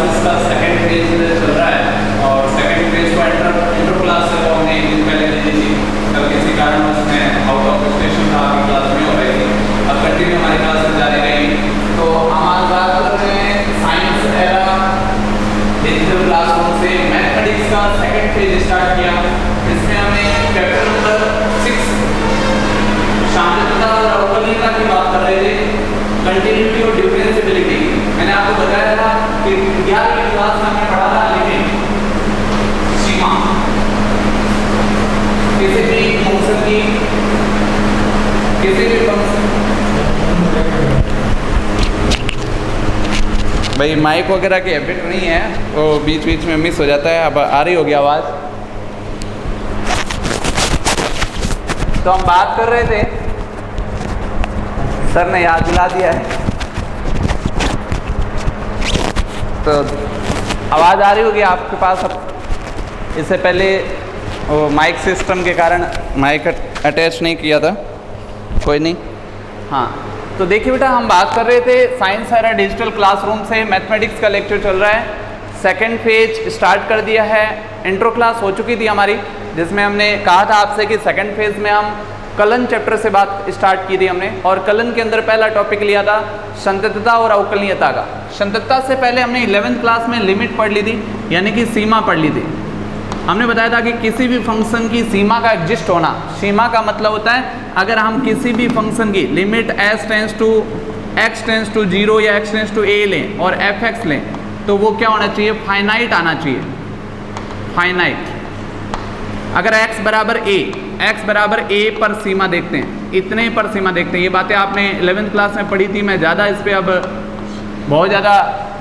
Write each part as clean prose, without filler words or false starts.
Classes का second phase चल रहा है और सेकंड फेज को इंट्रो क्लास है वो हमने एक दिन पहले दे दी थी। कल किसी कारणवश मैं आउट ऑफ स्टेशन था, आपकी क्लास नहीं हो रही थी। अब कंटिन्यू हमारी क्लास जारी रहेगी। तो हम आज बात कर रहे हैं साइंस एरा डिजिटल क्लासरूम से मैथमेटिक्स का सेकंड फेज स्टार्ट किया। इसमें हमने चैप्टर नंबर 6 शांतता और अवकलनीयता की बात कर रहे थे, कंटिन्यूटी और डिफरेंशिएबिलिटी। मैंने आपको बताया था कि 11वीं क्लास में हमने पढ़ा था लिमिट, सीमा, किसी भी फंक्शन की, किसी भी फंक्शन। भाई माइक वगैरह की हैबिट नहीं है, वो बीच बीच में मिस हो जाता है। अब आ रही होगी आवाज़। तो हम बात कर रहे थे, सर ने याद दिला दिया है। तो आवाज़ आ रही होगी आपके पास। अब इससे पहले वो माइक सिस्टम के कारण माइक अटैच नहीं किया था, कोई नहीं। हाँ, तो देखिए बेटा, हम बात कर रहे थे साइंस एरा डिजिटल क्लासरूम से मैथमेटिक्स का लेक्चर चल रहा है। सेकंड फेज स्टार्ट कर दिया है। इंट्रो क्लास हो चुकी थी हमारी, जिसमें हमने कहा था आपसे कि सेकंड फेज में हम कलन चैप्टर से बात स्टार्ट की थी हमने। और कलन के अंदर पहला टॉपिक लिया था संततता और अवकलनीयता का। संततता से पहले हमने 11th क्लास में लिमिट पढ़ ली थी, यानी कि सीमा पढ़ ली थी। हमने बताया था कि किसी भी फंक्शन की सीमा का एग्जिस्ट होना। सीमा का मतलब होता है अगर हम किसी भी फंक्शन की limit s tends to x tends to 0 या x टेंस टू a लें और fx लें, तो वो क्या होना चाहिए? फाइनाइट आना चाहिए, फाइनाइट। अगर x बराबर a पर सीमा देखते हैं, इतने पर सीमा देखते हैं। ये बातें आपने 11th क्लास में पढ़ी थी, मैं ज़्यादा इस पर अब बहुत ज़्यादा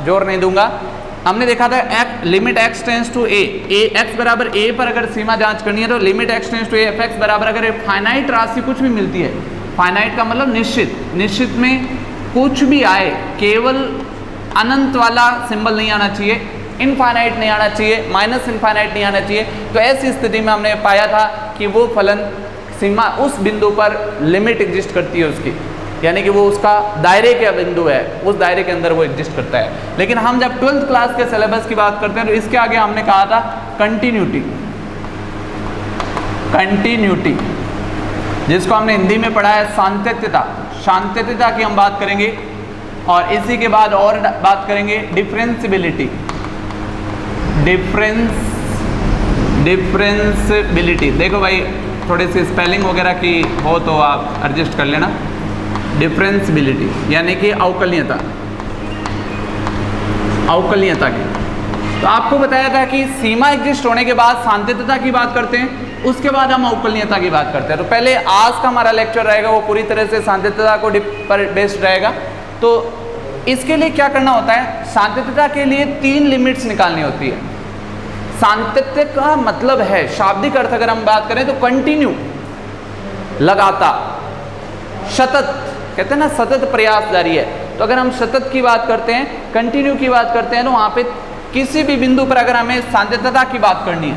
जोर नहीं दूंगा। हमने देखा था limit x tends to a, x बराबर a पर अगर सीमा जांच करनी है तो limit x tends to a fx बराबर, अगर फाइनाइट राशि कुछ भी मिलती है, फाइनाइट का मतलब निश्चित, निश्चित में कुछ भी आए, केवल अनंत वाला सिंबल नहीं आना चाहिए, इनफाइनाइट नहीं आना चाहिए, माइनस इनफाइनाइट नहीं आना चाहिए। तो ऐसी स्थिति में हमने पाया था कि वो फलन सीमा उस बिंदु पर लिमिट एग्जिस्ट करती है उसकी, यानी कि वो उसका दायरे का बिंदु है, उस दायरे के अंदर वो एग्जिस्ट करता है। लेकिन हम जब 12th क्लास के सिलेबस की बात करते हैं तो इसके आगे हमने कहा था कंटिन्यूटी, कंटिन्यूटी, जिसको हमने हिंदी में पढ़ा है सातत्यता। सातत्यता की हम बात करेंगे और इसी के बाद और बात करेंगे डिफरेंशिएबिलिटी, डिफरेंशिएबिलिटी। देखो भाई, थोड़ी सी स्पेलिंग वगैरह की हो तो आप एडजस्ट कर लेना। डिफरेंशिएबिलिटी यानी कि अवकलनीयता, अवकलनीयता की। तो आपको बताया था कि सीमा एग्जिस्ट होने के बाद सांतत्यता की बात करते हैं, उसके बाद हम अवकलनीयता की बात करते हैं। तो पहले आज का हमारा लेक्चर रहेगा वो पूरी तरह से सांतत्यता को पर बेस्ड रहेगा। तो इसके लिए क्या करना होता है? सांतत्यता के लिए 3 लिमिट्स निकालनी होती है। सांतत्य का मतलब है, शाब्दिक अर्थ अगर हम बात करें तो कंटिन्यू, लगातार, सतत, कहते हैं ना सतत प्रयास जारी है। तो अगर हम सतत की बात करते हैं, कंटिन्यू की बात करते हैं, तो वहाँ पे किसी भी बिंदु पर अगर हमें सांतत्यता की बात करनी है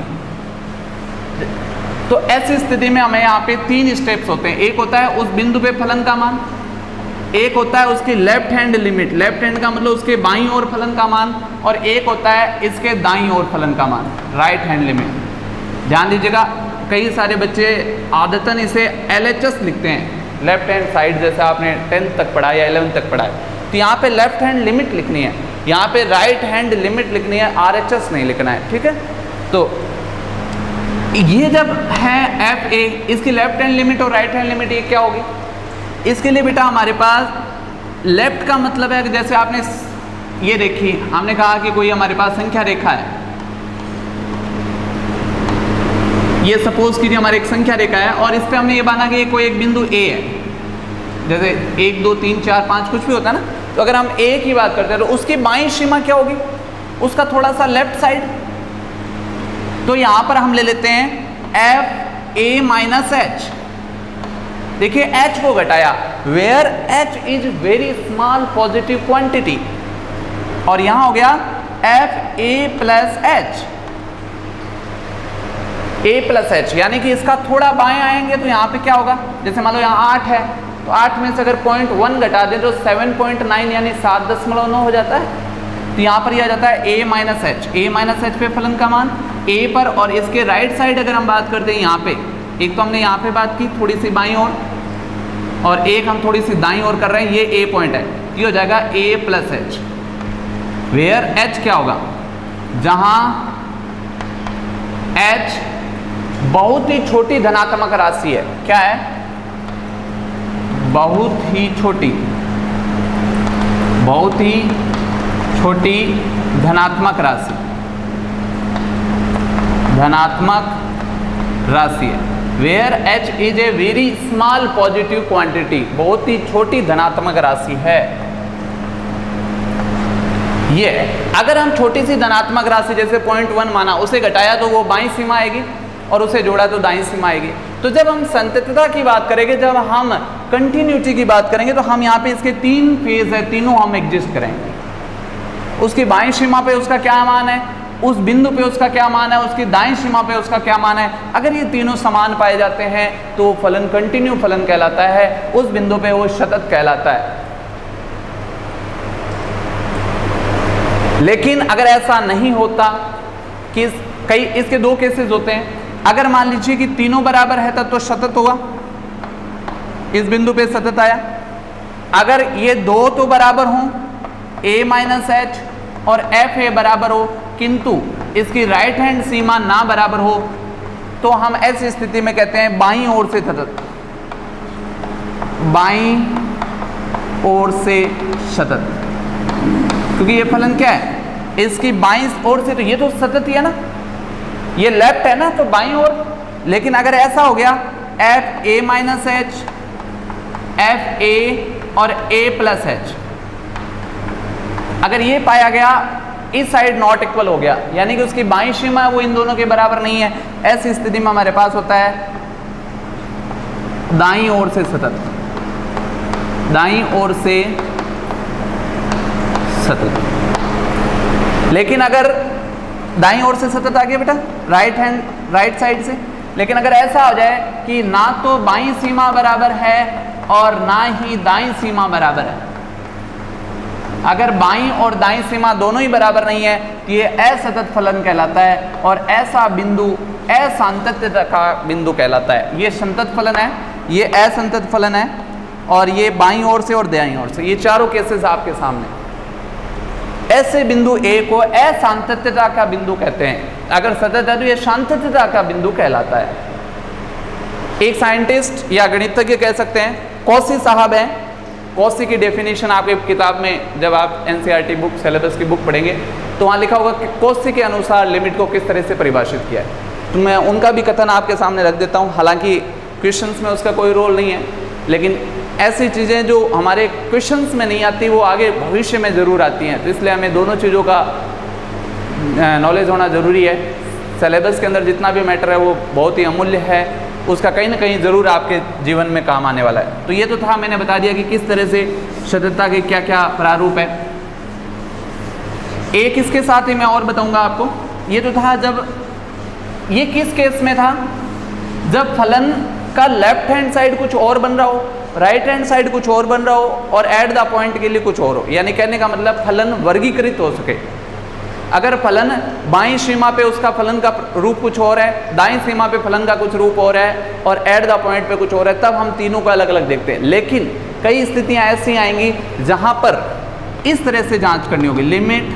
तो ऐसी स्थिति में हमें यहाँ पे 3 स्टेप्स होते हैं। एक होता है उस बिंदु पे फलन का मान, एक होता है उसकी left hand limit, left hand का मतलब उसके बाईं ओर फलन का मान, और एक होता है इसके दाईं ओर फलन का मान, राइट हैंड लिमिट। ध्यान दीजिएगा, कई सारे बच्चे आदतन इसे LHS लिखते हैं, लेफ्ट हैंड साइड, जैसे आपने 10th तक पढ़ा या 11th तक पढ़ा है। तो यहाँ पे लेफ्ट हैंड लिमिट लिखनी है, यहाँ पे राइट हैंड लिमिट लिखनी है, RHS नहीं लिखना है, ठीक है। तो ये जब है FA, इसकी लेफ्ट हैंड लिमिट और राइट हैंड लिमिट ये क्या होगी? इसके लिए बेटा हमारे पास लेफ्ट का मतलब है कि जैसे आपने ये देखी, हमने कहा कि कोई हमारे पास संख्या रेखा है, ये सपोज कीजिए हमारी एक संख्या रेखा है और इस पे हमने ये माना कि कोई एक बिंदु A है, जैसे 1 2 3 4 5 कुछ भी होता है ना। तो अगर हम A की बात करते हैं तो उसकी बाईं सीमा क्या होगी? उसका थोड़ा सा लेफ्ट साइड। तो यहाँ पर हम ले लेते हैं FA माइनस H। देखिए H को घटाया, where H is very small positive quantity, और यहाँ हो गया FA प्लस H, यानी कि इसका थोड़ा बाएं आएंगे तो यहाँ पे क्या होगा? जैसे मान लो यहाँ 8 है, तो 8 में से अगर 0.1 घटा दें तो 7.9 यानी 7.9 हो जाता है। तो यहाँ पर यह आ जाता है a minus H, A minus H पे फलन का मान a पर, और इसके राइट साइड अगर हम बात करते हैं यहाँ पे, एक तो हमने यहाँ पे बात की थोड़ी सी बाईं ओर और एक हम थोड़ी सी दाईं ओर कर रहे हैं, ये a पॉइंट है, ये हो जाएगा a plus h, where h क्या होगा, जहां h बहुत ही छोटी धनात्मक राशि है, क्या है, बहुत ही छोटी धनात्मक राशि है, where h is a very small positive quantity, बहुत ही छोटी धनात्मक राशि है। ये अगर हम छोटी सी धनात्मक राशि जैसे 0.1 माना, उसे घटाया तो वो बाईं सीमा आएगी और उसे जोड़ा तो दाईं सीमा आएगी। तो जब हम संततता की बात करेंगे, जब हम कंटिन्यूटी की बात करेंगे, तो हम यहाँ पे इसके 3 फेज है, तीनों हम एग्जिस्ट करेंगे। उसकी बाईं सीमा पे उसका क्या मान है, उस बिंदु पे उसका क्या मान है, उसकी दाईं सीमा पे उसका क्या मान है। अगर ये तीनों समान पाए जाते हैं तो फलन कंटिन्यू फलन कहलाता है, उस बिंदु पे वो सतत कहलाता है। लेकिन अगर ऐसा नहीं होता, कि कई इसके 2 केसेस होते हैं, अगर मान लीजिए कि तीनों बराबर है तब तो सतत होगा, इस बिंदु पे सतत आया। अगर ये 2 तो बराबर हों, a माइनस एच और एफ ए बराबर हो, किंतु इसकी राइट हैंड सीमा ना बराबर हो, तो हम ऐसी स्थिति में कहते हैं बाईं ओर से सतत, बाईं ओर से सतत, क्योंकि ये फलन क्या है, इसकी बाईं ओर से, तो ये तो सतत ही है ना, ये लेफ्ट है ना, तो बाईं ओर। लेकिन अगर ऐसा हो गया F A minus H, F A और ए प्लस एच, अगर ये पाया गया इस साइड नॉट इक्वल हो गया, यानी कि उसकी बाईं सीमा है वो इन दोनों के बराबर नहीं है, ऐसी स्थिति में हमारे पास होता है दाईं ओर से सतत, दाईं ओर से सतत। लेकिन अगर दाईं ओर से सतत आ गया बेटा राइट साइड से, लेकिन अगर ऐसा हो जाए कि ना तो बाईं सीमा बराबर है और ना ही दाईं सीमा बराबर है, अगर बाईं और दाईं सीमा दोनों ही बराबर नहीं है तो ये असतत फलन कहलाता है, और ऐसा बिंदु असंतत का बिंदु कहलाता है। ये संतत फलन है, ये असंतत फलन है, और ये बाईं ओर से और दाईं ओर से, ये चारों केसेस आपके सामने। ऐसे बिंदु A को अशांतता का बिंदु कहते हैं, अगर सतत है तो ये शांतता का बिंदु कहलाता है। एक साइंटिस्ट या गणितज्ञ कह सकते हैं, कौशी साहब हैं, कौशी की डेफिनेशन आपकी किताब में जब आप एनसीईआरटी बुक सिलेबस की बुक पढ़ेंगे तो वहाँ लिखा होगा कि कौशी के अनुसार लिमिट को किस तरह से परिभाषित किया है। तो मैं उनका भी कथन आपके सामने रख देता हूँ, हालांकि क्वेश्चंस में उसका कोई रोल नहीं है, लेकिन ऐसी चीज़ें जो हमारे क्वेश्चंस में नहीं आती वो आगे भविष्य में ज़रूर आती हैं, तो इसलिए हमें दोनों चीज़ों का नॉलेज होना ज़रूरी है। सिलेबस के अंदर जितना भी मैटर है वो बहुत ही अमूल्य है, उसका कहीं ना कहीं ज़रूर आपके जीवन में काम आने वाला है। तो ये तो था, मैंने बता दिया कि किस तरह से सततता के क्या क्या प्रारूप है। एक इसके साथ ही मैं और बताऊंगा आपको, ये तो था जब, ये किस केस में था, जब फलन का लेफ्ट हैंड साइड कुछ और बन रहा हो, राइट हैंड साइड कुछ और बन रहा हो, और एट द पॉइंट के लिए कुछ और हो, यानी कहने का मतलब फलन वर्गीकृत हो सके। अगर फलन बाईं सीमा पे उसका फलन का रूप कुछ और है, दाईं सीमा पे फलन का कुछ रूप और है, और एट द पॉइंट पे कुछ और है, तब हम तीनों को अलग अलग देखते हैं। लेकिन कई स्थितियां ऐसी आएंगी जहां पर इस तरह से जांच करनी होगी, limit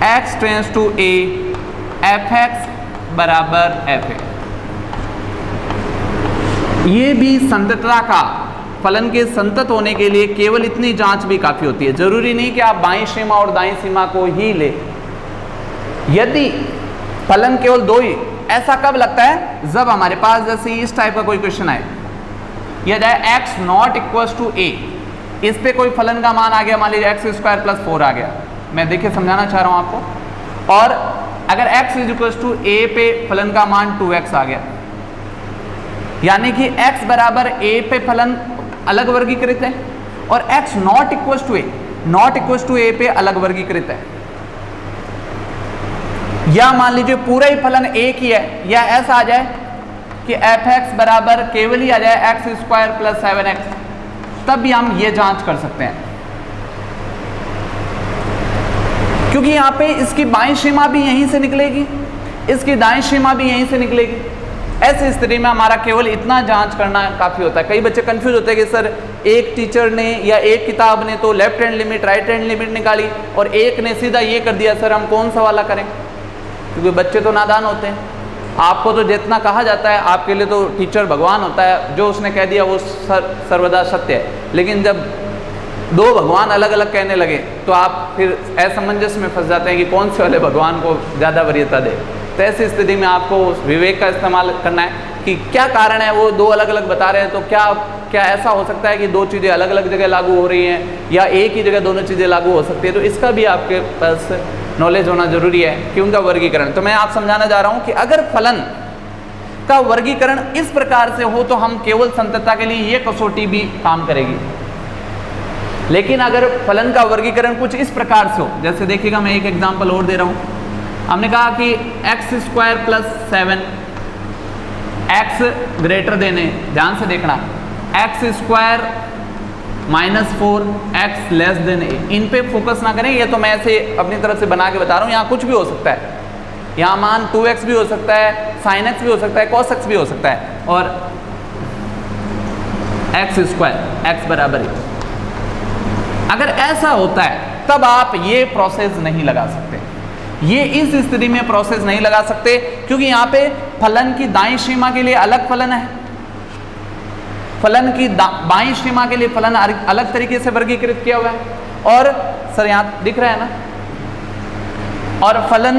x tends to a fx बराबर fa। ये भी संततता का, फलन के संतत होने के लिए केवल इतनी जांच भी काफी होती है। जरूरी नहीं कि आप बाईं सीमा और दाईं सीमा को ही ले। यदि फलन केवल 2 ही, ऐसा कब लगता है, जब हमारे पास जैसे इस टाइप का कोई क्वेश्चन आए, यह जाए x not equals to a, इस पे कोई फलन का मान आ गया, मान लीजिए x² + 4 आ गया, मैं देखिए समझाना चाह रहा हूं आपको, और अगर x इक्वल्स टू a पे फलन का मान 2x आ गया, यानी कि x बराबर a पे फलन अलग वर्गीकृत है, और x not equals to a पे अलग वर्गीकृत है। या मान लीजिए पूरा ही फलन एक ही है, या ऐसा आ जाए कि fx बराबर केवल ही आ जाए x² + 7x, तब भी हम ये जांच कर सकते हैं। क्योंकि यहाँ पे इसकी बाईं सीमा भी यहीं से निकलेगी, इसकी दाईं सीमा भी यहीं से निकलेगी। ऐसी स्थिति में हमारा केवल इतना जांच करना काफ़ी होता है। कई बच्चे कंफ्यूज होते हैं कि सर एक टीचर ने या एक किताब ने तो left hand limit right hand limit निकाली और एक ने सीधा ये कर दिया, सर हम कौन सा वाला करें? क्योंकि बच्चे तो नादान होते हैं। आपको तो जितना कहा जाता है आपके लिए तो टीचर भगवान होता है, जो उसने कह दिया वो सर्वदा सत्य है। लेकिन जब दो भगवान अलग अलग कहने लगे तो आप फिर असमंजस में फंस जाते हैं कि कौन से वाले भगवान को ज़्यादा वरीयता दे। तो ऐसी स्थिति में आपको विवेक का इस्तेमाल करना है कि क्या कारण है, वो दो अलग अलग बता रहे हैं, तो क्या ऐसा हो सकता है कि दो चीज़ें अलग अलग जगह लागू हो रही हैं या एक ही जगह दोनों चीज़ें लागू हो सकती है। तो इसका भी आपके पास नॉलेज होना जरूरी है कि उनका वर्गीकरण। तो मैं आप समझाना जा रहा हूँ कि अगर फलन का वर्गीकरण इस प्रकार से हो तो हम केवल संततता के लिए ये कसौटी भी काम करेगी। लेकिन अगर फलन का वर्गीकरण कुछ इस प्रकार से हो, जैसे देखिएगा मैं एक एग्जांपल और दे रहा हूँ। हमने कहा कि x² + 7 x ग्रेटर देने, ध्यान से देखना, x² - 4 x less than a, इन पे फोकस ना करें। ये तो मैं ऐसे अपनी तरफ से बना के बता रहा हूँ। यहाँ कुछ भी हो सकता है, यहाँ मान 2x भी हो सकता है, sin x भी हो सकता है, cos x भी हो सकता है, और x² x बराबर है। अगर ऐसा होता है तब आप ये प्रोसेस नहीं लगा सकते, ये इस स्थिति में प्रोसेस नहीं लगा सकते, क्योंकि यहाँ पे फलन की दाईं सीमा के लिए अलग फलन है, फलन की बाईं सीमा के लिए फलन अलग तरीके से वर्गीकृत किया हुआ है, और सर यहाँ दिख रहा है ना, और फलन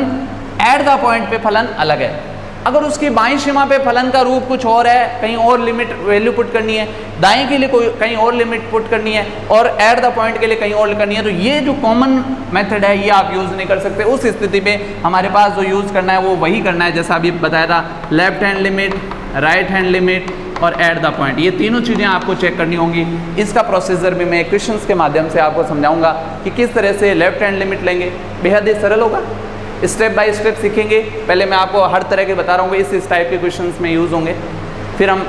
एट द पॉइंट पे फलन अलग है। अगर उसकी बाईं सीमा पे फलन का रूप कुछ और है, कहीं और लिमिट वैल्यू पुट करनी है, दाएं के लिए कोई कहीं और लिमिट पुट करनी है, और एट द पॉइंट के लिए कहीं और करनी है, तो ये जो कॉमन मेथड है ये आप यूज़ नहीं कर सकते। उस स्थिति में हमारे पास जो यूज़ करना है वो वही करना है जैसा अभी बताया था, left hand limit, right hand limit और एट द पॉइंट। ये तीनों चीज़ें आपको चेक करनी होंगी। इसका प्रोसीजर भी मैं क्वेश्चंस के माध्यम से आपको समझाऊंगा कि किस तरह से लेफ्ट हैंड लिमिट लेंगे। बेहद ही सरल होगा, स्टेप बाय स्टेप सीखेंगे। पहले मैं आपको हर तरह के बता रहा हूँ, इस टाइप के क्वेश्चंस में यूज़ होंगे, फिर हम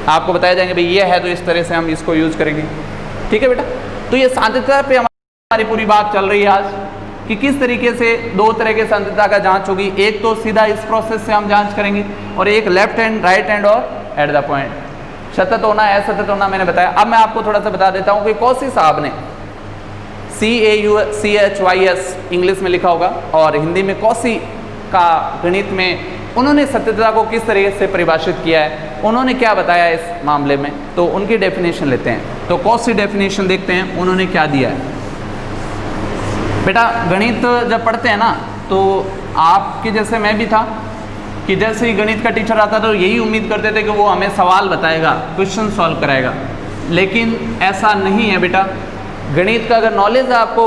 आपको बताया जाएंगे भाई ये है तो इस तरह से हम इसको यूज़ करेंगे। ठीक है बेटा, तो ये सांद्रता पे हमारी पूरी बात चल रही है आज कि किस तरीके से दो तरह के सांद्रता का जांच होगी। एक तो सीधा इस प्रोसेस से हम जांच करेंगे, और एक लेफ्ट हैंड, राइट हैंड और एट द पॉइंट। सतत होना, असतत होना मैंने बताया। अब मैं आपको थोड़ा सा बता देता हूँ कि कौसी साहब ने CAUCHYS इंग्लिश में लिखा होगा, और हिंदी में कौसी का गणित में उन्होंने सत्यता को किस तरीके से परिभाषित किया है, उन्होंने क्या बताया इस मामले में, तो उनकी डेफिनेशन लेते हैं। तो कौसी डेफिनेशन देखते हैं उन्होंने क्या दिया है। बेटा गणित जब पढ़ते हैं ना तो आपके जैसे मैं भी था कि जैसे ही गणित का टीचर आता तो यही उम्मीद करते थे कि वो हमें सवाल बताएगा, क्वेश्चन सॉल्व कराएगा, लेकिन ऐसा नहीं है बेटा। गणित का अगर नॉलेज आपको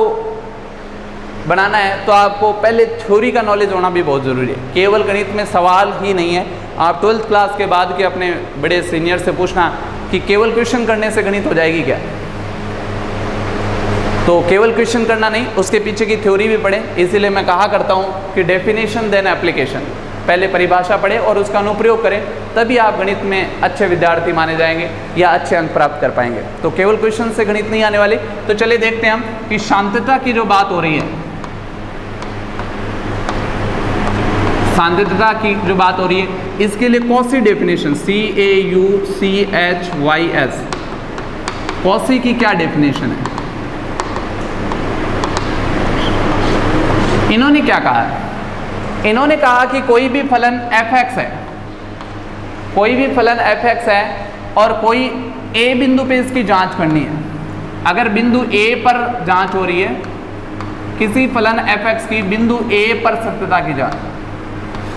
बनाना है तो आपको पहले थ्योरी का नॉलेज होना भी बहुत ज़रूरी है। केवल गणित में सवाल ही नहीं है। आप 12th क्लास के बाद के अपने बड़े सीनियर से पूछना कि केवल क्वेश्चन करने से गणित हो जाएगी क्या, तो केवल क्वेश्चन करना नहीं, उसके पीछे की थ्योरी भी पढ़ें। इसीलिए मैं कहा करता हूँ कि डेफिनेशन देन एप्लीकेशन, पहले परिभाषा पढ़ें और उसका अनुप्रयोग करें, तभी आप गणित में अच्छे विद्यार्थी माने जाएंगे या अच्छे अंक प्राप्त कर पाएंगे। तो केवल क्वेश्चन से गणित नहीं आने वाली। तो चलिए देखते हैं हम कि शांतता की जो बात हो रही है, सांद्रता की जो बात हो रही है, इसके लिए कौसी डेफिनेशन, CAUCHYS, कौसी की क्या डेफिनेशन है, इन्होंने क्या कहा है? इन्होंने कहा कि कोई भी फलन f(x) है, कोई भी फलन f(x) है और कोई a बिंदु पे इसकी जांच करनी है। अगर बिंदु a पर जांच हो रही है, किसी फलन f(x) की बिंदु a पर सत्यता की जांच,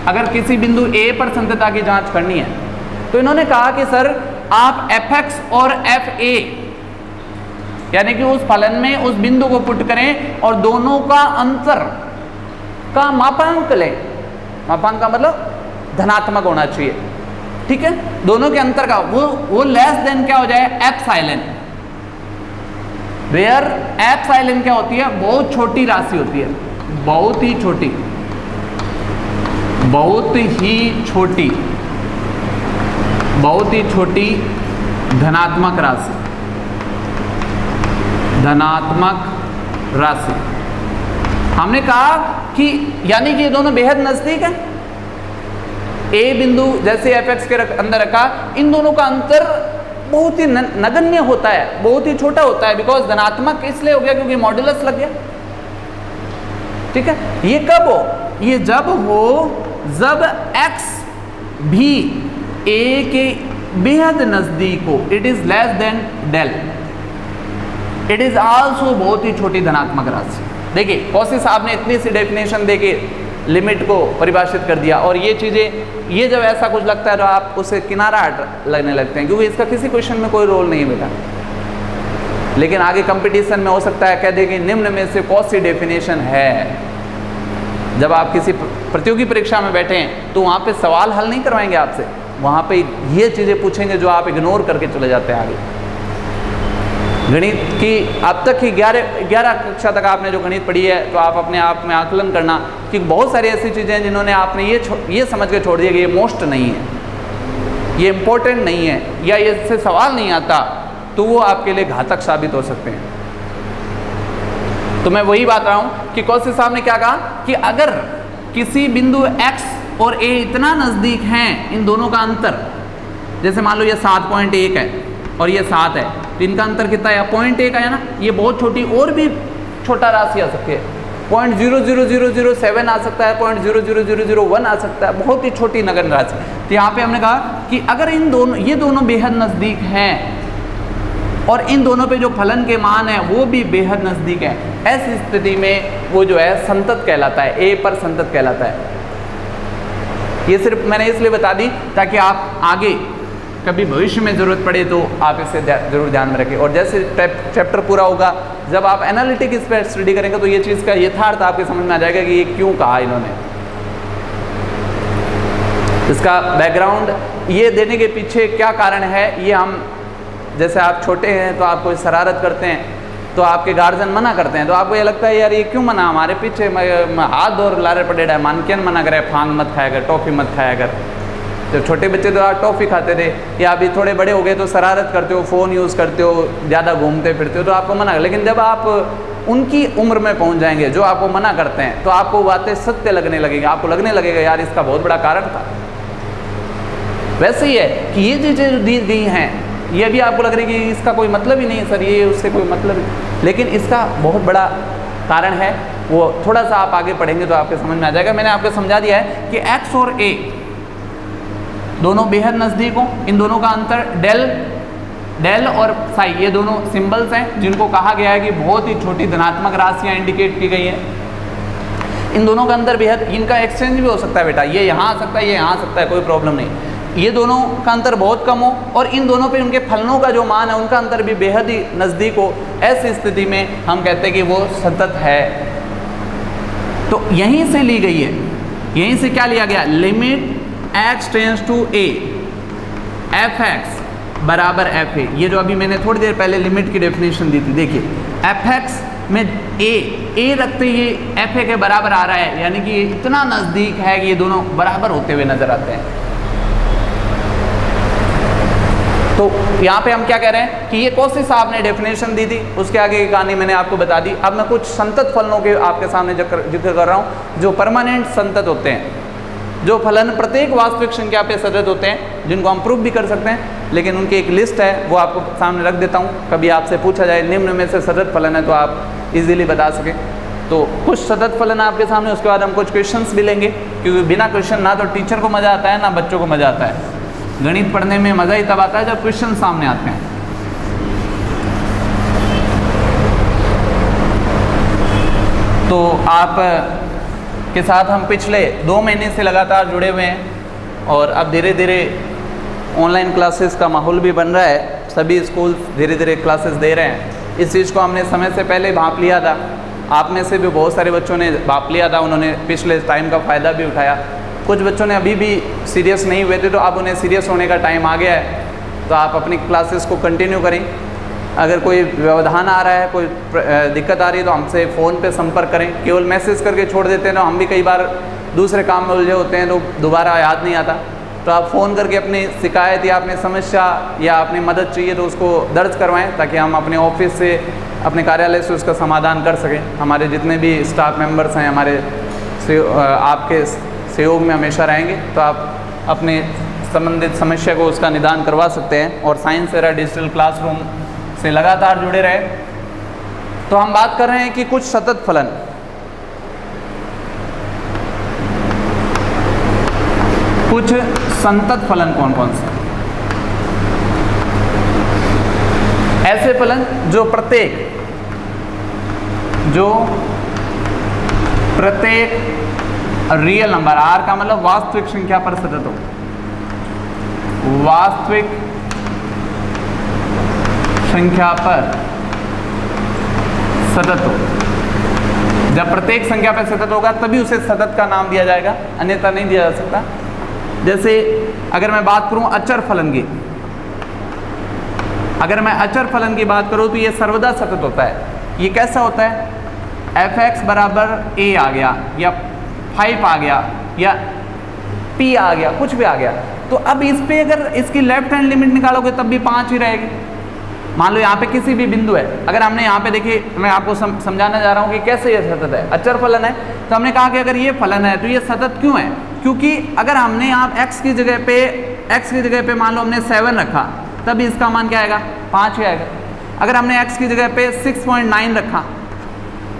अगर किसी बिंदु a पर सत्यता की जांच करनी है तो इन्होंने कहा कि सर आप f(x) और f(a) यानी कि उस फलन में उस बिंदु को पुट करें और दोनों का अंतर का मापांक लें। मापांक का मतलब धनात्मक होना चाहिए, ठीक है। दोनों के अंतर का वो लेस देन क्या हो जाए, एप्सिलॉन। वेयर एप्सिलॉन क्या होती है, बहुत छोटी राशि होती है, बहुत ही छोटी, बहुत ही छोटी, बहुत ही छोटी धनात्मक राशि, धनात्मक राशि। हमने कहा कि यानी कि ये दोनों बेहद नजदीक हैं। ए बिंदु जैसे fx के अंदर रखा, इन दोनों का अंतर बहुत ही नगण्य होता है, बहुत ही छोटा होता है। बिकॉज धनात्मक इसलिए हो गया क्योंकि मॉड्यूलस लग गया। ठीक है, ये कब हो? ये जब हो जब x भी a के बेहद नजदीक हो। It is less than del. It is also बहुत ही छोटी धनात्मक राशि। देखिए कॉसी साहब ने इतनी सी डेफिनेशन देके लिमिट को परिभाषित कर दिया, और ये चीज़ें, ये जब ऐसा कुछ लगता है तो आप उसे किनारा लगने लगते हैं, क्योंकि इसका किसी क्वेश्चन में कोई रोल नहीं बेटा। लेकिन आगे कंपटीशन में हो सकता है कह दे कि निम्न में से कौन सी डेफिनेशन है। जब आप किसी प्रतियोगी परीक्षा में बैठे हैं तो वहाँ पे सवाल हल नहीं करवाएंगे आपसे, वहाँ पे ये चीज़ें पूछेंगे जो आप इग्नोर करके चले जाते हैं आगे। गणित की अब तक की 11 कक्षा तक आपने जो गणित पढ़ी है, तो आप अपने आप में आकलन करना कि बहुत सारी ऐसी चीज़ें हैं जिन्होंने आपने ये समझ के छोड़ दिया कि ये मोस्ट नहीं है, ये इम्पोर्टेंट नहीं है, या इससे सवाल नहीं आता, तो वो आपके लिए घातक साबित हो सकते हैं। तो मैं वही बात रहा हूँ कि कौशिक साहब ने क्या कहा कि अगर किसी बिंदु x और a इतना नज़दीक हैं, इन दोनों का अंतर, जैसे मान लो ये 7.1 है और ये 7 है, तो इनका अंतर कितना है? 0.1 है ना। ये बहुत छोटी और भी छोटा राशि आ सकती है, 0.00007 आ सकता है, 0.00001 आ सकता है, बहुत ही छोटी नगण्य राशि। तो यहाँ पे हमने कहा कि अगर ये दोनों बेहद नज़दीक हैं और इन दोनों पे जो फलन के मान है वो भी बेहद नज़दीक है, ऐसी स्थिति में वो जो है संतत कहलाता है, ए पर संतत कहलाता है। ये सिर्फ मैंने इसलिए बता दी ताकि आप आगे कभी भविष्य में ज़रूरत पड़े तो आप इसे ज़रूर ध्यान में रखें। और जैसे चैप्टर पूरा होगा, जब आप एनालिटिक इस पर स्टडी करेंगे तो ये चीज़ का यथार्थ आपके समझ में आ जाएगा कि ये क्यों कहा इन्होंने। इसका बैकग्राउंड ये देने के पीछे क्या कारण है, ये हम, जैसे आप छोटे हैं तो आप कोई शरारत करते हैं तो आपके गार्जियन मना करते हैं, तो आपको ये लगता है यार ये क्यों मना, हमारे पीछे हाथ और लारे पड़े है, मानकियन मना करे, फांग मत खाया कर, टॉफ़ी मत खाया कर। जब छोटे बच्चे तो आप टॉफ़ी खाते थे, या अभी थोड़े बड़े हो गए तो शरारत करते हो, फ़ोन यूज़ करते हो, ज़्यादा घूमते फिरते हो, तो आपको मना। लेकिन जब आप उनकी उम्र में पहुंच जाएंगे जो आपको मना करते हैं, तो आपको बातें सत्य लगने लगेगी, आपको लगने लगेगा यार इसका बहुत बड़ा कारण था। वैसे ही है कि ये चीज़ें जो दी गई हैं, ये भी आपको लग रही है कि इसका कोई मतलब ही नहीं है सर, ये उससे कोई मतलब ही, लेकिन इसका बहुत बड़ा कारण है। वो थोड़ा सा आप आगे पढ़ेंगे तो आपके समझ में आ जाएगा। मैंने आपको समझा दिया है कि x और a दोनों बेहद नज़दीक हों, इन दोनों का अंतर डेल और साई, ये दोनों सिंबल्स हैं जिनको कहा गया है कि बहुत ही छोटी धनात्मक राशियाँ इंडिकेट की गई हैं। इन दोनों का अंतर बेहद, इनका एक्सचेंज भी हो सकता है बेटा, ये यहाँ आ सकता है, ये यहाँ आ सकता है, कोई प्रॉब्लम नहीं। ये दोनों का अंतर बहुत कम हो और इन दोनों पे उनके फलनों का जो मान है उनका अंतर भी बेहद ही नज़दीक हो, ऐसी स्थिति में हम कहते हैं कि वो संतत है। तो यहीं से ली गई है, यहीं से क्या लिया गया, limit x tends to a fx बराबर fa। ये जो अभी मैंने थोड़ी देर पहले लिमिट की डेफिनेशन दी थी, देखिए fx में a रखते ही fa के बराबर आ रहा है, यानी कि इतना नज़दीक है कि ये दोनों बराबर होते हुए नजर आते हैं। तो यहाँ पे हम क्या कह रहे हैं कि ये कौशिक साहब ने डेफिनेशन दी थी, उसके आगे की कहानी मैंने आपको बता दी। अब मैं कुछ संतत फलनों के आपके सामने जिक्र कर रहा हूँ जो परमानेंट संतत होते हैं, जो फलन प्रत्येक वास्तविक संख्या पे सतत होते हैं, जिनको हम प्रूव भी कर सकते हैं, लेकिन उनकी एक लिस्ट है वो आपको सामने रख देता हूँ। कभी आपसे पूछा जाए निम्न में से सतत फलन है तो आप इजीली बता सकें। तो कुछ सतत फलन आपके सामने, उसके बाद हम कुछ क्वेश्चंस भी लेंगे, क्योंकि बिना क्वेश्चन ना तो टीचर को मज़ा आता है ना बच्चों को मज़ा आता है। गणित पढ़ने में मज़ा ही तब आता है जब क्वेश्चन सामने आते हैं। तो आप के साथ हम पिछले 2 महीने से लगातार जुड़े हुए हैं और अब धीरे धीरे ऑनलाइन क्लासेस का माहौल भी बन रहा है, सभी स्कूल धीरे धीरे क्लासेस दे रहे हैं। इस चीज़ को हमने समय से पहले भांप लिया था, आप में से भी बहुत सारे बच्चों ने भांप लिया था, उन्होंने पिछले टाइम का फ़ायदा भी उठाया। कुछ बच्चों ने अभी भी सीरियस नहीं हुए थे, तो अब उन्हें सीरियस होने का टाइम आ गया है, तो आप अपनी क्लासेस को कंटिन्यू करें। अगर कोई व्यवधान आ रहा है, कोई दिक्कत आ रही है तो हमसे फ़ोन पे संपर्क करें। केवल मैसेज करके छोड़ देते हैं ना, हम भी कई बार दूसरे काम में उलझे होते हैं तो दोबारा याद नहीं आता। तो आप फ़ोन करके अपनी शिकायत या अपनी समस्या या अपनी मदद चाहिए तो उसको दर्ज करवाएं, ताकि हम अपने ऑफिस से अपने कार्यालय से उसका समाधान कर सकें। हमारे जितने भी स्टाफ मेंबर्स हैं हमारे आपके सहयोग में हमेशा रहेंगे, तो आप अपने संबंधित समस्या को उसका निदान करवा सकते हैं और साइंस एरा डिजिटल क्लासरूम से लगातार जुड़े रहे। तो हम बात कर रहे हैं कि कुछ सतत फलन, कुछ संतत फलन कौन कौन से, ऐसे फलन जो प्रत्येक रियल नंबर, आर का मतलब वास्तविक संख्या पर सतत हो, वास्तविक संख्या पर सतत हो। जब प्रत्येक संख्या पर सतत होगा तभी उसे सतत का नाम दिया जाएगा, अन्यथा नहीं दिया जा सकता। जैसे अगर मैं बात करूं अचर फलन की, अगर मैं अचर फलन की बात करूं तो ये सर्वदा सतत होता है। ये कैसा होता है, f(x) बराबर a आ गया या 5 आ गया या p आ गया, कुछ भी आ गया, तो अब इस पे अगर इसकी लेफ्ट हैंड लिमिट निकालोगे तब भी 5 ही रहेगी। मान लो यहाँ पे किसी भी बिंदु है, अगर हमने यहाँ पे देखिए, मैं आपको समझाना जा रहा हूँ कि कैसे ये सतत है। अचर फलन है तो हमने कहा कि अगर ये फलन है तो ये सतत क्यों है, क्योंकि अगर हमने यहाँ x की जगह पे मान लो हमने 7 रखा, तब इसका मान क्या आएगा, 5 ही आएगा। अगर हमने x की जगह पे 6.9 रखा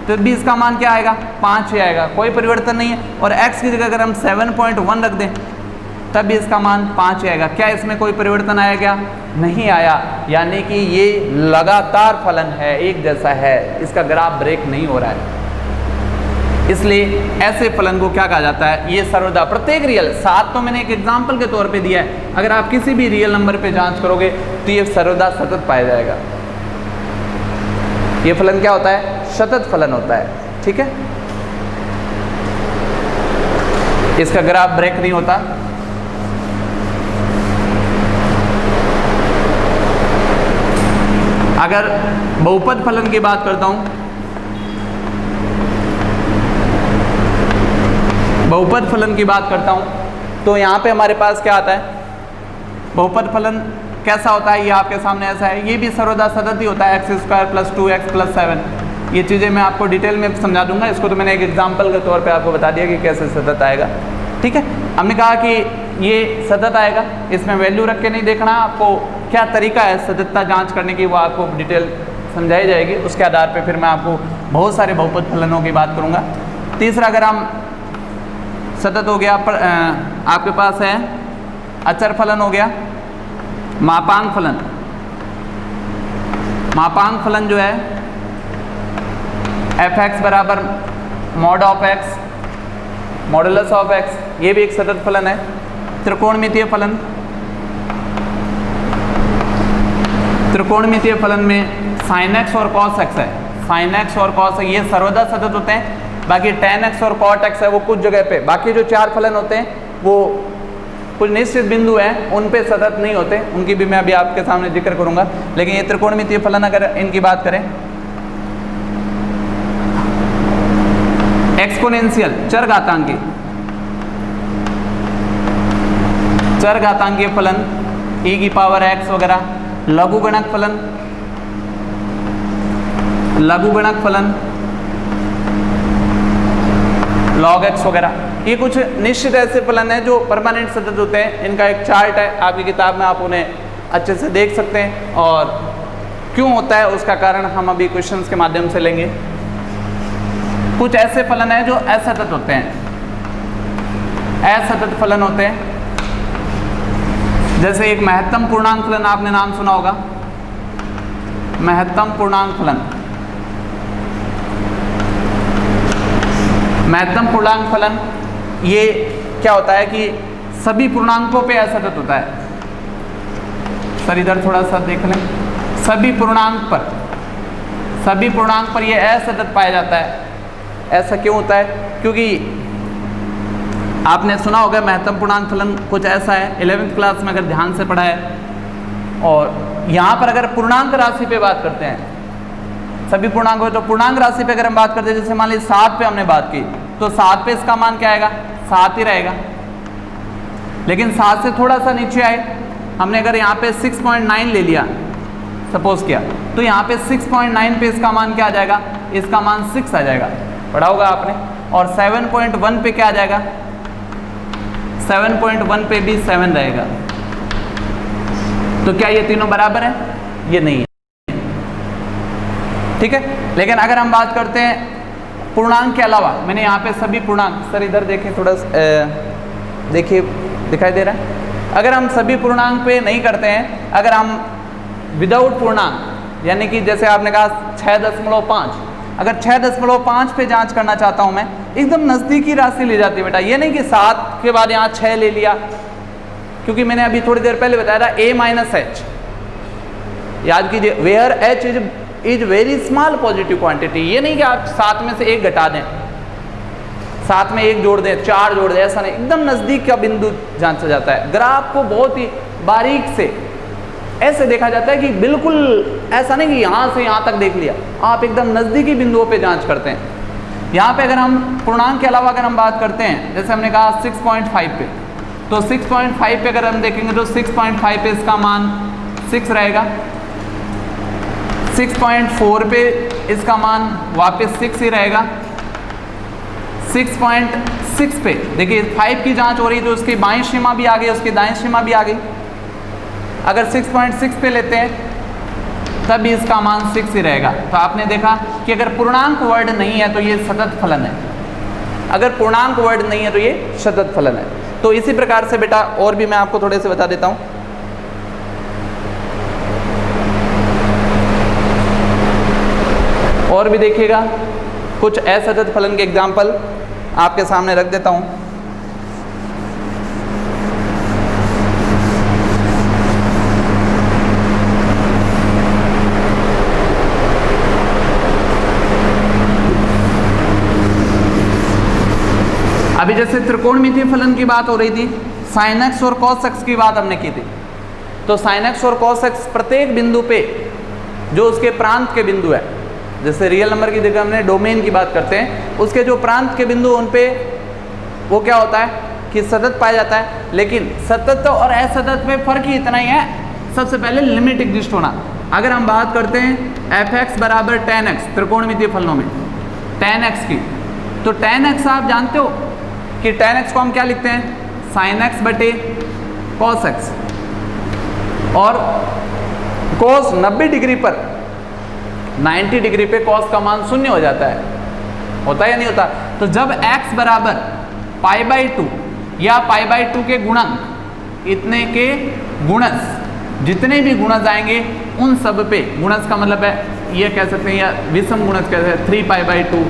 तो भी इसका मान क्या आएगा, 5 ही आएगा, कोई परिवर्तन नहीं है। और x की जगह अगर हम 7.1 रख दें तब भी इसका मान 5 ही आएगा। क्या इसमें कोई परिवर्तन आया, क्या नहीं आया, यानी कि ये लगातार फलन है, एक जैसा है, इसका ग्राफ ब्रेक नहीं हो रहा है। इसलिए ऐसे फलन को क्या कहा जाता है, ये सर्वदा प्रत्येक रियल, 7 तो मैंने एक एग्जाम्पल के तौर पे दिया है, अगर आप किसी भी रियल नंबर पे जांच करोगे तो ये सर्वदा सतत पाया जाएगा। ये फलन क्या होता है, सतत फलन होता है, ठीक है। इसका ग्राफ ब्रेक नहीं होता। अगर बहुपद फलन की बात करता हूं, बहुपद फलन की बात करता हूं तो यहाँ पे हमारे पास क्या आता है, बहुपद फलन कैसा होता है, ये आपके सामने ऐसा है, ये भी सर्वदा सतत ही होता है, x² + 2x + 7। ये चीज़ें मैं आपको डिटेल में समझा दूंगा, इसको तो मैंने एक एग्जाम्पल के तौर पे आपको बता दिया कि कैसे सतत आएगा, ठीक है। हमने कहा कि ये सतत आएगा, इसमें वैल्यू रख के नहीं देखना, आपको क्या तरीका है सततता जांच करने की वो आपको डिटेल समझाई जाएगी, उसके आधार पर फिर मैं आपको बहुत सारे बहुपद फलनों की बात करूँगा। तीसरा, अगर हम सतत हो गया आपके पास है अचर फलन हो गया, मापांक फलन। मापांक फलन जो है f(x) बराबर mod of x modulus of x, ये भी एक सतत फलन है। त्रिकोणमितीय फलन, त्रिकोणमितीय फलन में sin x और cos x है, sin x और cos ये सर्वदा सतत होते हैं। बाकी tan x और cot x है वो कुछ जगह पे, बाकी जो 4 फलन होते हैं वो कुछ निश्चित बिंदु हैं उन पे सतत नहीं होते, उनकी भी मैं अभी आपके सामने जिक्र करूंगा। लेकिन ये त्रिकोणमितीय फलन अगर इनकी बात करें, एक्सपोनेंशियल चर घातांकीय फलन, e⁻x वगैरह, लघुगणक फलन, लघुगणक फलन, log x वगैरह, ये कुछ निश्चित ऐसे फलन हैं जो परमानेंट सतत होते हैं। इनका एक चार्ट है आपकी किताब में, आप उन्हें अच्छे से देख सकते हैं, और क्यों होता है उसका कारण हम अभी क्वेश्चंस के माध्यम से लेंगे। कुछ ऐसे फलन हैं जो असतत होते हैं, असतत फलन होते हैं, जैसे एक महत्तम पूर्णांक फलन, आपने नाम सुना होगा, महत्तम पूर्णांक फलन। महत्तम पूर्णांक फलन ये क्या होता है कि सभी पूर्णांकों पे असतत होता है। सर इधर थोड़ा सा देख लें, सभी पूर्णांक पर ये असतत पाया जाता है। ऐसा क्यों होता है, क्योंकि आपने सुना होगा महत्तम पूर्णांक फलन कुछ ऐसा है, 11वीं क्लास में अगर ध्यान से पढ़ा है। और यहाँ पर अगर पूर्णांक राशि पे बात करते हैं, सभी पूर्णांक हो, तो पूर्णांक राशि पे अगर हम बात करते हैं, जैसे मान लीजिए 7 पे हमने बात की, तो 7 पे इसका मान क्या आएगा, 7 ही रहेगा। लेकिन 7 से थोड़ा सा नीचे आए, हमने अगर यहाँ पे 6.9 ले लिया, सपोज किया, तो यहाँ पे 6.9 पे इसका मान क्या आ जाएगा, इसका मान 6 आ जाएगा, पढ़ा होगा आपने। और 7.1 पे क्या आ जाएगा, 7.1 पे भी 7 रहेगा। तो क्या ये तीनों बराबर है? ये नहीं है, ठीक है। लेकिन अगर हम बात करते हैं पूर्णांक के अलावा, मैंने यहाँ पे सभी पूर्णांक, सर इधर देखें थोड़ा, देखिए दिखाई दे रहा है। अगर हम सभी पूर्णांक पे नहीं करते हैं, अगर हम विदाउट पूर्णांक, यानी कि जैसे आपने कहा 6.5, अगर 6.5 पे जांच करना चाहता हूं मैं, एकदम नज़दीकी राशि ले जाती है बेटा, ये नहीं कि 7 के बाद यहाँ 6 ले लिया, क्योंकि मैंने अभी थोड़ी देर पहले बताया था a माइनस एच, याद कीजिए, where h is very small positive quantity. ये नहीं कि आप 7 में से 1 घटा दें, 7 में 1 जोड़ दें, 4 जोड़ दें, ऐसा नहीं, एकदम नज़दीक का बिंदु जांचा जाता है। ग्राफ को बहुत ही बारीक से ऐसे देखा जाता है कि बिल्कुल ऐसा नहीं कि यहाँ से यहाँ तक देख लिया, आप एकदम नज़दीकी बिंदुओं पे जांच करते हैं। यहाँ पे अगर हम पूर्णांक के अलावा अगर हम बात करते हैं, जैसे हमने कहा 6.5 पे, तो 6.5 पे अगर हम देखेंगे तो 6.5 पे इसका मान 6 रहेगा, 6.4 पे इसका मान वापस 6 ही रहेगा, 6.6 पे देखिए 5 की जांच हो रही तो उसकी बाईं सीमा भी आ गई, उसकी दाईं सीमा भी आ गई। अगर 6.6 पे लेते हैं तब भी इसका मान 6 ही रहेगा। तो आपने देखा कि अगर पूर्णांक वर्ड नहीं है तो ये सतत फलन है, अगर पूर्णांक वर्ड नहीं है तो ये सतत फलन है। तो इसी प्रकार से बेटा और भी मैं आपको थोड़े से बता देता हूँ। और भी देखिएगा कुछ असतत फलन के एग्जाम्पल आपके सामने रख देता हूँ। अभी जैसे त्रिकोणमितीय फलन की बात हो रही थी, sin x और cos x की बात हमने की थी, तो sin x और cos x प्रत्येक बिंदु पे जो उसके प्रांत के बिंदु है, जैसे रियल नंबर की जगह हमने डोमेन की बात करते हैं, उसके जो प्रांत के बिंदु उन पे वो क्या होता है कि सतत पाया जाता है। लेकिन सतत और असतत में फर्क ही इतना ही है, सबसे पहले लिमिट एग्जिस्ट होना। अगर हम बात करते हैं f(x) बराबर tan x त्रिकोणमितीय फलनों में tan x की, तो tan x आप जानते हो कि tan x को हम क्या लिखते हैं, sin x बटे cos x, और cos 90 डिग्री पर 90 डिग्री पे cos का मान 0 हो जाता है, होता है या नहीं होता। तो जब x बराबर π/2 या π/2 के गुणक, इतने के गुणज, जितने भी गुणज आएंगे उन सब पे, गुणज का मतलब है ये कह सकते हैं या विषम गुणज कहते हैं, 3π/2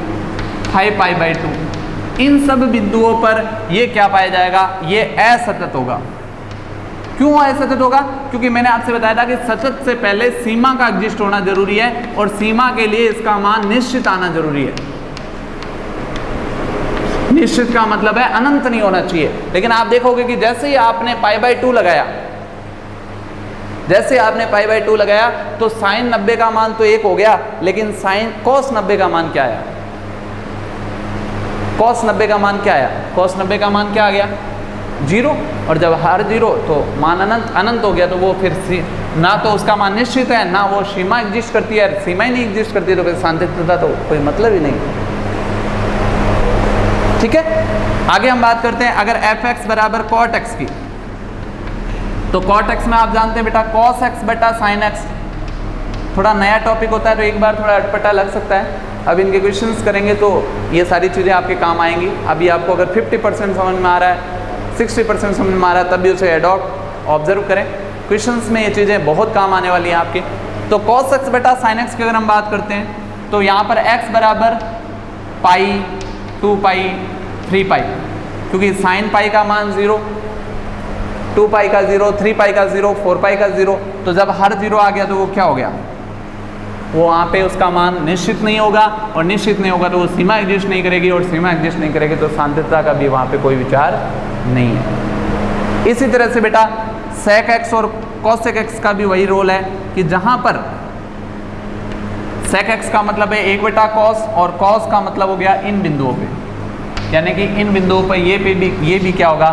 5π/2, इन सब बिंदुओं पर ये क्या पाया जाएगा, ये असतत होगा। क्यों असतत होगा? क्योंकि मैंने आपसे बताया था कि सतत से पहले सीमा का एग्जिस्ट होना जरूरी है, और सीमा के लिए इसका मान निश्चित आना जरूरी है। निश्चित का मतलब है अनंत नहीं होना चाहिए। लेकिन आप देखोगे कि जैसे ही आपने π/2 लगाया, जैसे आपने π/2 लगाया तो sin 90 का मान तो 1 हो गया, लेकिन sin cos 90 का मान क्या आया, cos 90 का मान क्या आया, cos 90 का मान क्या आ गया, 0। और जब हर 0 तो मान अनंत हो गया, तो वो फिर ना तो उसका मान निश्चित है, ना वो सीमा एग्जिस्ट करती है। सीमा ही नहीं एग्जिस्ट करती तो फिर सांतत्यता तो कोई मतलब ही नहीं। ठीक है, आगे हम बात करते हैं अगर f(x) बराबर cot x की, तो cot x में आप जानते हैं बेटा cos x बटा sin x, थोड़ा नया टॉपिक होता है तो एक बार थोड़ा अटपटा लग सकता है। अब इनके क्वेश्चंस करेंगे तो ये सारी चीज़ें आपके काम आएंगी। अभी आपको अगर 50% समझ में आ रहा है, 60% समझ में आ रहा है, तब भी उसे एडॉप्ट ऑब्जर्व करें। क्वेश्चंस में ये चीज़ें बहुत काम आने वाली हैं आपके। तो cos x बटा sin x की अगर हम बात करते हैं तो यहाँ पर x बराबर पाई, 2π, 3π, क्योंकि sin π का मान 0, 2π का 0, 3π का 0, 4π का 0, तो जब हर 0 आ गया तो वो क्या हो गया, वो वहाँ पे उसका मान निश्चित नहीं होगा, और निश्चित नहीं होगा तो वो सीमा एग्जिस्ट नहीं करेगी, और सीमा एग्जिस्ट नहीं करेगी तो सांतत्यता का भी वहाँ पे कोई विचार नहीं है। इसी तरह से बेटा sec x और cosec x का भी वही रोल है कि जहाँ पर sec x का मतलब है 1 बटा cos, और cos का मतलब हो गया इन बिंदुओं पे, यानी कि इन बिंदुओं पर ये भी क्या होगा,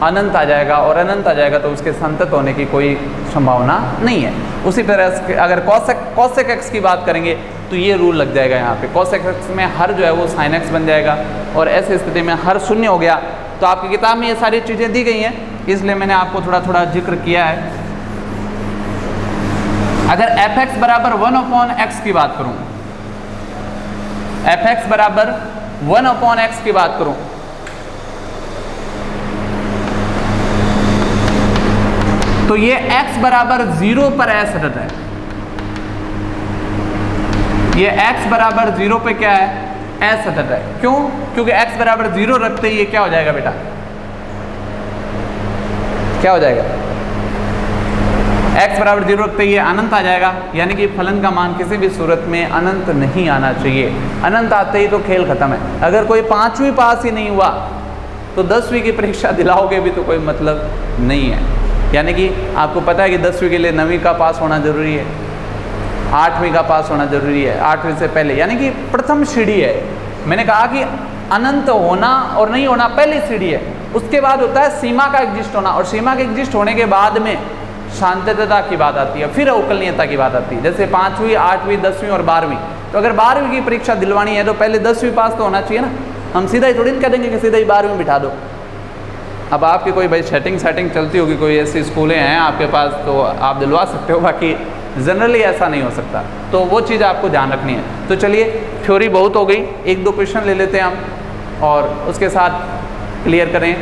अनंत आ जाएगा, और अनंत आ जाएगा तो उसके संतत होने की कोई संभावना नहीं है। उसी तरह से अगर कॉसेक एक्स की बात करेंगे तो ये रूल लग जाएगा यहाँ पे, कॉसेक एक्स में हर जो है वो साइन एक्स बन जाएगा, और ऐसी स्थिति में हर शून्य हो गया। तो आपकी किताब में ये सारी चीज़ें दी गई हैं, इसलिए मैंने आपको थोड़ा थोड़ा जिक्र किया है। अगर एफ एक्स बराबर 1/x की बात करूँ, एफ एक्स बराबर 1/x की बात करूँ, तो ये x बराबर 0 पर असतत है। ये x बराबर 0 पे क्या है? असतत है। क्यों? क्योंकि x बराबर 0 रखते ही ये क्या हो जाएगा बेटा? क्या हो जाएगा? x बराबर 0 रखते ही ये अनंत आ जाएगा, यानी कि फलन का मान किसी भी सूरत में अनंत नहीं आना चाहिए। अनंत आते ही तो खेल खत्म है। अगर कोई 5वीं पास ही नहीं हुआ तो 10वीं की परीक्षा दिलाओगे भी तो कोई मतलब नहीं है। यानी कि आपको पता है कि 10वीं के लिए 9वीं का पास होना जरूरी है, 8वीं का पास होना जरूरी है, 8वीं से पहले, यानी कि प्रथम सीढ़ी है। मैंने कहा कि अनंत होना और नहीं होना पहली सीढ़ी है, उसके बाद होता है सीमा का एग्जिस्ट होना, और सीमा के एग्जिस्ट होने के बाद में शांतता की बात आती है, फिर अवकलनीयता की बात आती है। जैसे 5वीं, 8वीं, 10वीं और 12वीं। तो अगर 12वीं की परीक्षा दिलवानी है तो पहले 10वीं पास तो होना चाहिए ना। हम सीधा ही थोड़ी कह देंगे कि सीधा ही 12वीं बिठा दो। अब आपकी कोई भाई सेटिंग चलती होगी, कोई ऐसी स्कूलें हैं आपके पास तो आप दिलवा सकते हो, बाकी जनरली ऐसा नहीं हो सकता। तो वो चीज़ आपको ध्यान रखनी है। तो चलिए, थ्योरी बहुत हो गई, 1-2 क्वेश्चन ले लेते हैं हम और उसके साथ क्लियर करें।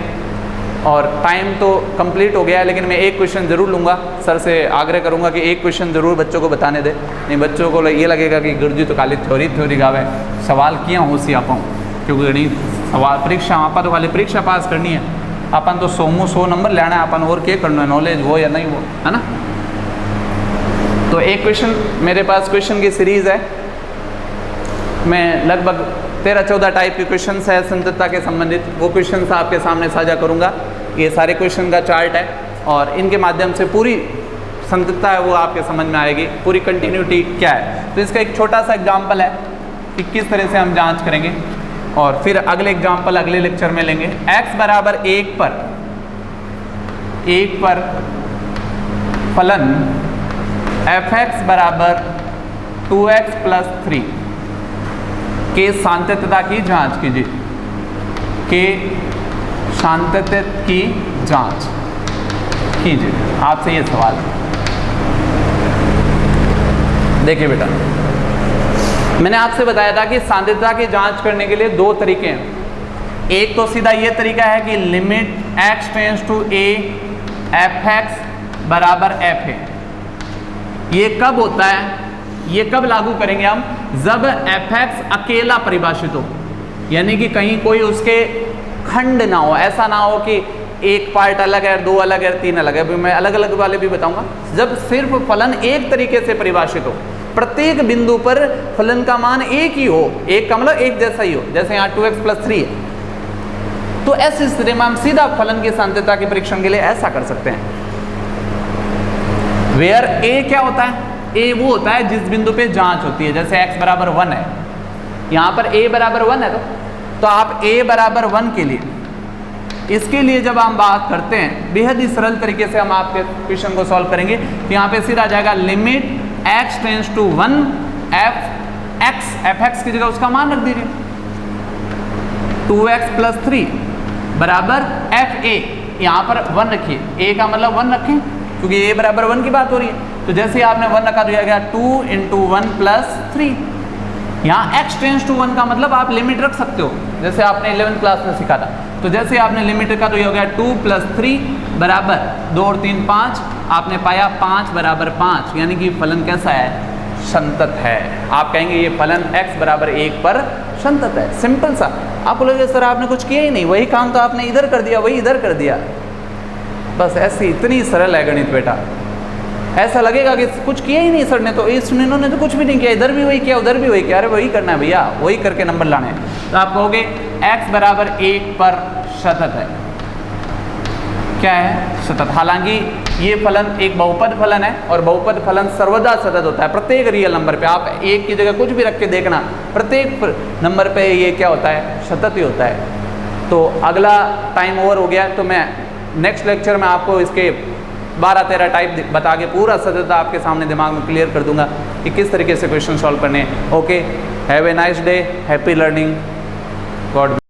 और टाइम तो कंप्लीट हो गया है, लेकिन मैं एक क्वेश्चन ज़रूर लूँगा। सर से आग्रह करूँगा कि एक क्वेश्चन ज़रूर बच्चों को बताने दे, नहीं बच्चों को ये लगेगा कि गुरुजी तो खाली थ्योरी गावे, सवाल किया हो सी आप, क्योंकि गणित सवाल परीक्षा आप तो खाली परीक्षा पास करनी है, अपन तो 100 नंबर लेना है, अपन और क्या करना है, नॉलेज हो या नहीं हो, है ना। तो एक क्वेश्चन मेरे पास क्वेश्चन की सीरीज़ है, मैं लगभग 13-14 टाइप के क्वेश्चन है संततता के संबंधित, वो क्वेश्चन आपके सामने साझा करूँगा। ये सारे क्वेश्चन का चार्ट है और इनके माध्यम से पूरी संततता है वो आपके समझ में आएगी, पूरी कंटिन्यूटी क्या है। तो इसका एक छोटा सा एग्जाम्पल है कि किस तरह से हम जाँच करेंगे, और फिर अगले एग्जाम्पल अगले लेक्चर में लेंगे। x बराबर 1 पर फलन f(x) बराबर 2x + 3 के शांततता की जांच कीजिए, के शांतता की जांच कीजिए। आपसे ये सवाल है। देखिए बेटा, मैंने आपसे बताया था कि शांतता की जांच करने के लिए 2 तरीके हैं। एक तो सीधा ये तरीका है कि limit x tends to a f(x) बराबर f है। ये कब होता है, ये कब लागू करेंगे हम? जब f(x) अकेला परिभाषित हो, यानी कि कहीं कोई उसके खंड ना हो, ऐसा ना हो कि एक पार्ट अलग है, 2 अलग है, 3 अलग है। अभी मैं अलग अलग वाले भी बताऊंगा। जब सिर्फ फलन एक तरीके से परिभाषित हो, प्रत्येक बिंदु पर फलन का मान एक ही हो, एक का मतलब एक जैसा ही हो, जैसे यहाँ 2x + 3 है, तो ऐसी स्थिति में हम सीधा फलन की शांतता के परीक्षण के लिए ऐसा कर सकते हैं। वेयर a क्या होता है? a वो होता है जिस बिंदु पे जांच होती है, जैसे x बराबर 1 है, यहाँ पर a बराबर 1 है, तो आप a बराबर 1 के लिए, इसके लिए जब हम बात करते हैं, बेहद ही सरल तरीके से हम आपके क्वेश्चन को सॉल्व करेंगे। तो यहाँ पे सीधा आ जाएगा limit x tends to 1 f(x) की जगह उसका मान रख दीजिए 2x + 3 बराबर fa। यहाँ पर 1 रखिए, a का मतलब 1 रखें क्योंकि a बराबर 1 की बात हो रही है। तो जैसे ही आपने 1 रखा तो यह गया 2 × 1 + 3। यहाँ x टेंड्स टू 1 का मतलब आप लिमिट रख सकते हो, जैसे आपने 11th क्लास में सीखा था। तो जैसे आपने लिमिट रखा तो ये हो गया 2 + 3 बराबर 2 और 3 5। आपने पाया 5 बराबर 5, यानी कि फलन कैसा है? संतत है। आप कहेंगे ये फलन x बराबर 1 पर संतत है। सिंपल सा। आपको लगेगा सर आपने कुछ किया ही नहीं, वही काम तो आपने इधर कर दिया, वही इधर कर दिया। बस ऐसी इतनी सरल है गणित बेटा। ऐसा लगेगा कि कुछ किया ही नहीं सर ने, तो इन्होंने तो कुछ भी नहीं किया, इधर भी वही किया, उधर भी वही किया। अरे वही करना है भैया, वही करके नंबर लाने हैं। तो आप कहोगे x बराबर 1 पर सतत है। क्या है? सतत। हालांकि ये फलन एक बहुपद फलन है और बहुपद फलन सर्वदा सतत होता है। प्रत्येक रियल नंबर पे आप 1 की जगह कुछ भी रख के देखना, प्रत्येक नंबर पे ये क्या होता है? सतत ही होता है। तो अगला टाइम ओवर हो गया, तो मैं नेक्स्ट लेक्चर में आपको इसके 12-13 टाइप बता के पूरा सजदा आपके सामने दिमाग में क्लियर कर दूंगा कि किस तरीके से क्वेश्चन सॉल्व करने हैं। Okay, have a nice day, happy learning, God